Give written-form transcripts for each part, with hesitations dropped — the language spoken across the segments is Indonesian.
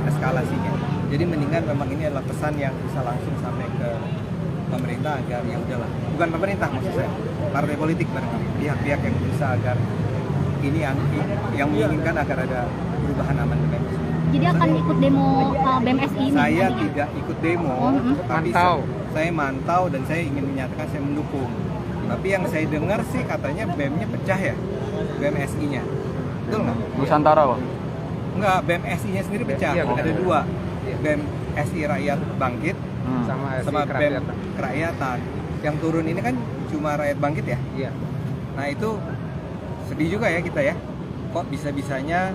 eskalasinya. Jadi mendingan memang ini adalah pesan yang bisa langsung sampai ke pemerintah agar ya udahlah, bukan pemerintah maksud saya, partai politik barangkali, pihak-pihak yang berusaha agar ini yang menginginkan agar ada perubahan amandemen. Jadi akan ikut demo BMSI ini? Saya tidak ikut demo, tapi saya mantau dan saya ingin menyatakan saya mendukung. Tapi yang saya dengar sih katanya BEM-nya pecah ya, BMSI-nya. Betul nggak? Nusantara, Pak? Enggak, BMSI-nya sendiri pecah. Iya, ada dua, BMSI Rakyat Bangkit sama BEM Kerakyatan. Yang turun ini kan cuma Rakyat Bangkit ya? Iya. Nah itu sedih juga ya kita ya. Kok bisa-bisanya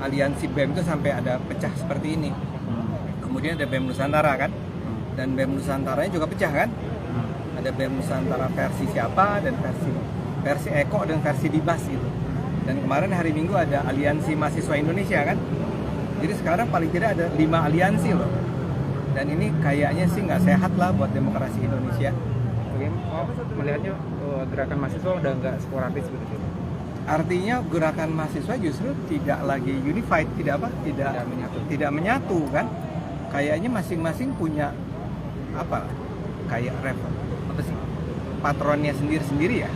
aliansi BEM itu sampai ada pecah seperti ini. Kemudian ada BEM Nusantara kan? Dan BEM Nusantaranya juga pecah kan? Ada BEM Nusantara versi siapa dan versi Eko dan versi Dibas gitu. Dan kemarin hari Minggu ada aliansi mahasiswa Indonesia kan? Jadi sekarang paling tidak ada 5 aliansi loh. Dan ini kayaknya sih nggak sehat lah buat demokrasi Indonesia. Melihatnya gerakan mahasiswa udah nggak sporadis begitu. Artinya gerakan mahasiswa justru tidak lagi unified, tidak menyatu kan? Kayaknya masing-masing punya apa? Kayak apa sih? Patronnya sendiri-sendiri ya,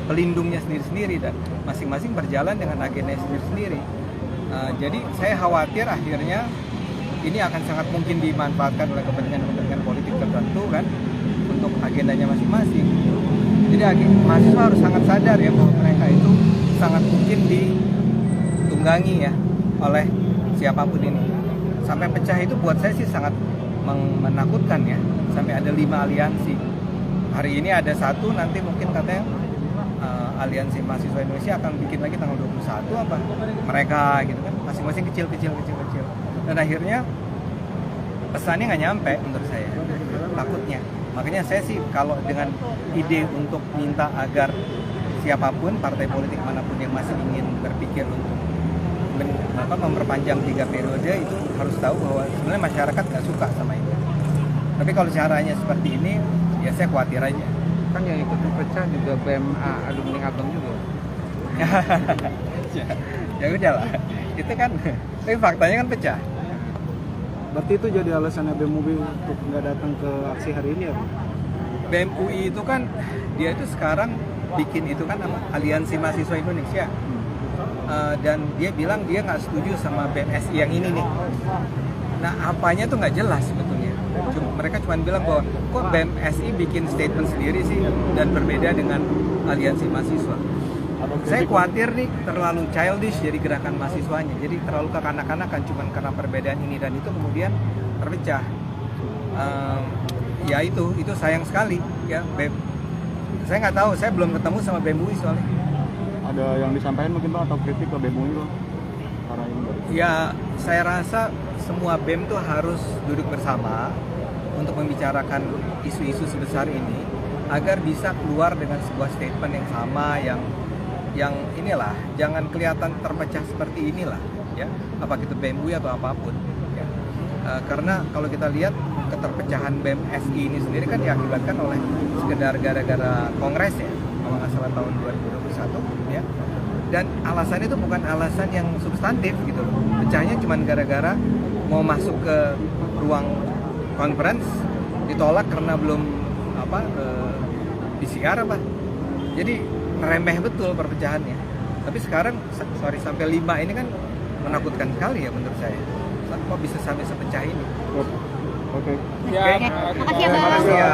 pelindungnya sendiri-sendiri, dan masing-masing berjalan dengan agenda sendiri-sendiri. Jadi saya khawatir akhirnya ini akan sangat mungkin dimanfaatkan oleh kepentingan politik tertentu kan untuk agendanya masing-masing. Jadi mahasiswa harus sangat sadar ya bahwa mereka itu sangat mungkin ditunggangi ya oleh siapapun ini. Sampai pecah itu buat saya sih sangat menakutkan ya. Sampai ada 5 aliansi. Hari ini ada satu, nanti mungkin katanya aliansi mahasiswa Indonesia akan bikin lagi tanggal 21 apa. Mereka gitu kan, masing-masing kecil. Dan akhirnya pesannya nggak nyampe menurut saya, takutnya. Makanya saya sih kalau dengan ide untuk minta agar siapapun, partai politik manapun yang masih ingin berpikir untuk memperpanjang 3 periode, itu harus tahu bahwa sebenarnya masyarakat nggak suka sama itu. Tapi kalau caranya seperti ini, ya saya khawatir aja. Kan yang ikut pecah juga BMA Alumni Abang juga. Ya udahlah, itu kan, tapi faktanya kan pecah. Berarti itu jadi alasannya BEM UI untuk nggak datang ke aksi hari ini ya, Pak? BEM UI itu kan, dia itu sekarang bikin itu kan Aliansi Mahasiswa Indonesia. Dan dia bilang dia nggak setuju sama BMSI yang ini nih. Nah, apanya tuh nggak jelas sebetulnya. Mereka cuma bilang bahwa kok BMSI bikin statement sendiri sih dan berbeda dengan Aliansi Mahasiswa. Saya khawatir nih terlalu childish jadi gerakan mahasiswanya, jadi terlalu kekanak-kanakan cuma karena perbedaan ini dan itu kemudian terpecah. Ya itu sayang sekali ya. Saya nggak tahu, saya belum ketemu sama BEM UI soalnya. Ada yang disampaikan mungkin Pak atau kritik ke BEM UI Pak? Ya saya rasa semua BEM tuh harus duduk bersama untuk membicarakan isu-isu sebesar ini agar bisa keluar dengan sebuah statement yang sama, yang inilah, jangan kelihatan terpecah seperti inilah ya, apa itu BEM UI atau apapun ya. Karena kalau kita lihat keterpecahan BMSI ini sendiri kan diakibatkan oleh sekedar gara-gara kongres ya, kalau nggak salah tahun 2021 ya. Dan alasannya itu bukan alasan yang substantif gitu loh. Pecahnya cuma gara-gara mau masuk ke ruang conference ditolak karena belum PCR apa. Jadi remeh betul perpecahannya. Tapi sekarang sampai 5 ini kan menakutkan sekali ya menurut saya. Kok bisa sampai sepecah ini? Oke. Ya, makasih ya, Bang. Terima kasih ya.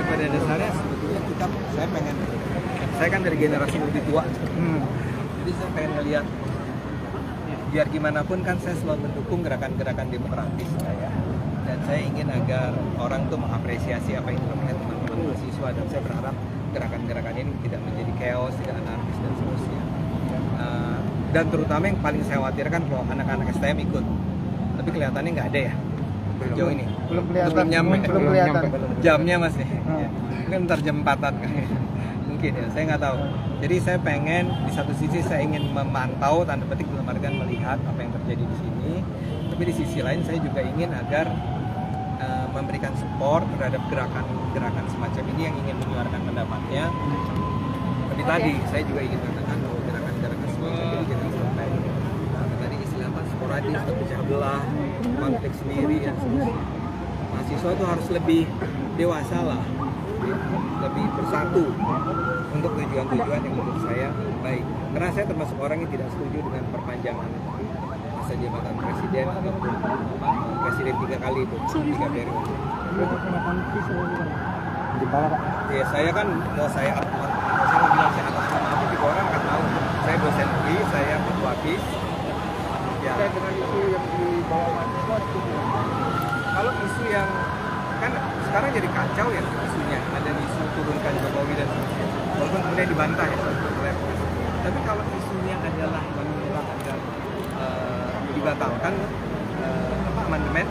Pada dasarnya sebetulnya saya kan dari generasi lebih tua. Jadi saya pengen ngeliat biar gimana pun kan saya selalu mendukung gerakan-gerakan demokratis ya. Dan saya ingin agar orang tuh mengapresiasi apa yang dilakukan teman-teman mahasiswa, dan saya berharap gerakan-gerakan ini tidak menjadi chaos, tidak anarkis dan seterusnya. Dan terutama yang paling saya khawatirkan kalau anak-anak STM ikut, tapi kelihatannya nggak ada ya sejauh ini. Belum kelihatan. Belum kelihatan. Jamnya masih. Ya. Mungkin ntar jam 4-an mungkin ya, saya nggak tahu. Jadi saya pengen di satu sisi saya ingin memantau, tanda petik dalam artian melihat apa yang terjadi di sini, tapi di sisi lain saya juga ingin agar memberikan support terhadap gerakan semacam ini yang ingin menyuarakan pendapatnya. Tapi tadi saya juga ingin katakan bahwa gerakan-gerakan semacam ini jangan sampai politis, terpecah belah, konflik sendiri dan seterusnya. Mahasiswa itu harus lebih dewasa lah, lebih bersatu untuk tujuan-tujuan yang menurut saya baik. Karena saya termasuk orang yang tidak setuju dengan perpanjangan masa jabatan presiden ataupun presiden 3 kali itu, 3 periode. Ya saya kan mau saya mau bilang saya atas nama apa juga orang nggak tahu. Saya dosen UI, saya ketua BIS. Ya. Dengan isu yang dibawa mahasiswa, kalau isu yang kan sekarang jadi kacau ya isunya, ada isu turunkan Jokowi dan sebagainya. Walaupun kemudian dibantah ya oleh polisi. Tapi kalau isunya adalah menolak agar dibatalkan amandemen,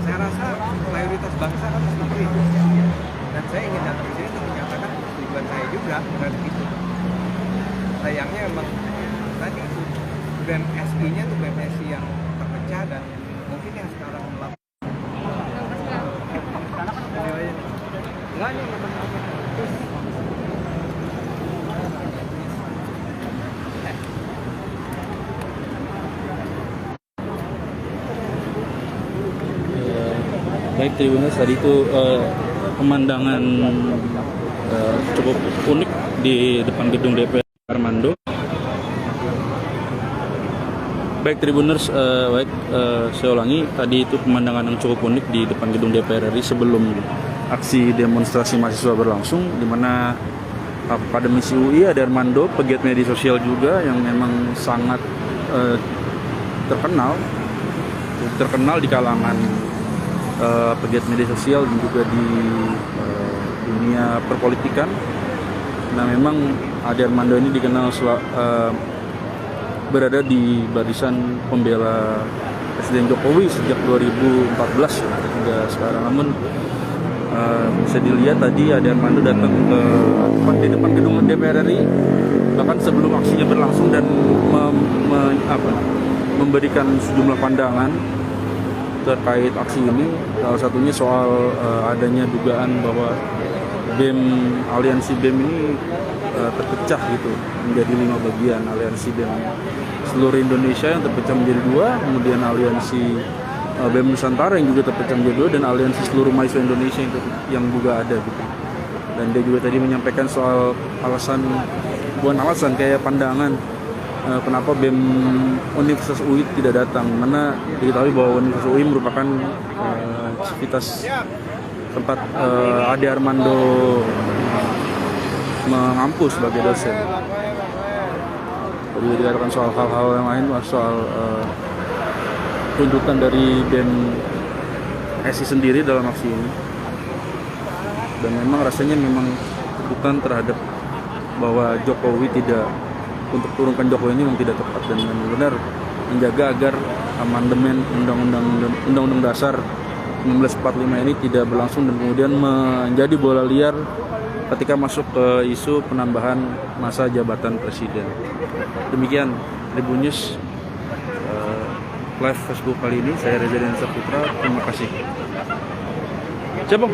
saya rasa mayoritas bangsa kan seperti itu. Dan saya ingin datang ke sini untuk menyatakan tujuan saya juga terhadap itu. Sayangnya memang tadi itu BMSI-nya itu BMSI yang terpecah dan mungkin yang sekarang melakukan. Enggak nih, baik Tribuners, tadi itu pemandangan cukup unik di depan gedung DPR Armando. Baik Tribuners, saya ulangi, tadi itu pemandangan yang cukup unik di depan gedung DPR RI sebelum aksi demonstrasi mahasiswa berlangsung, di mana akademisi UI Ade Armando, pegiat media sosial juga yang memang sangat terkenal di kalangan pegiat media sosial dan juga di dunia perpolitikan. Nah, memang Ade Armando ini dikenal berada di barisan pembela Presiden Jokowi sejak 2014 hingga sekarang. Namun bisa dilihat tadi Ade Armando datang ke tepat di depan gedung DPR RI bahkan sebelum aksinya berlangsung dan memberikan sejumlah pandangan terkait aksi ini. Salah satunya soal adanya dugaan bahwa aliansi BEM ini terpecah gitu menjadi 5 bagian. Aliansi BEM seluruh Indonesia yang terpecah menjadi 2, kemudian aliansi BEM Nusantara yang juga terpecah menjadi 2, dan aliansi seluruh mahasiswa Indonesia yang juga ada gitu. Dan dia juga tadi menyampaikan soal bukan alasan kayak pandangan kenapa BEM Universitas UI tidak datang, mana diketahui bahwa Universitas UI merupakan civitas tempat Ade Armando mengampus sebagai dosen. Tadi dikatakan soal hal-hal yang lain, soal tuntutan dari BEM SI sendiri dalam aksi ini. Dan memang rasanya memang tuntutan terhadap bahwa Jokowi untuk turunkan Jokowi ini memang tidak tepat dan benar menjaga agar amandemen Undang-Undang Dasar 1945 ini tidak berlangsung dan kemudian menjadi bola liar ketika masuk ke isu penambahan masa jabatan presiden. Demikian Tribun News live Facebook kali ini. Saya Reza Densa Putra. Terima kasih. Siapa?